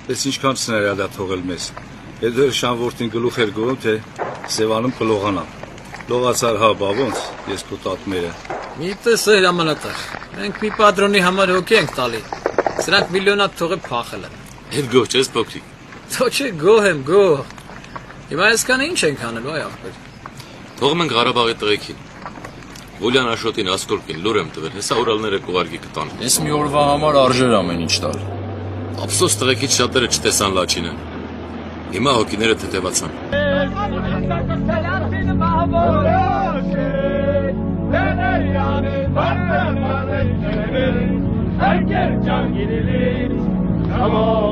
Ես ինչքան սնարյալ է թողել մեզ։ Եվ դեր շանվորդին գլուխ էր գոհում, թե Սևանում կլողանա։ Լողացար հա, բա ոնց, ես քո տատմերը։ Մի տեսեր ամանատար, մենք մի պատրոնի համար հոգի ենք տալի, սրանք միլիոնատ թողը փախել են։ Հետ գոհ չես փոքրիկ։ Թո չէ գոհ եմ, գոհ։ Հիմա այսքանը ինչ ենք անելու, այ աղբեր։ Թողում ենք Ղարաբաղի տղեկին։ Գոլյան Աշոտին ասկորկին լուր եմ տվել, հեսա Ուրալները կուղարկի կտան։ Ես մի օրվա համար արժեր ամեն ինչ տալ։ Ափսոս տղեկից շատերը չտեսան Լաչինը։ Հիմա հոգիները թեթևացան։ Herkes can gidelim, tamam.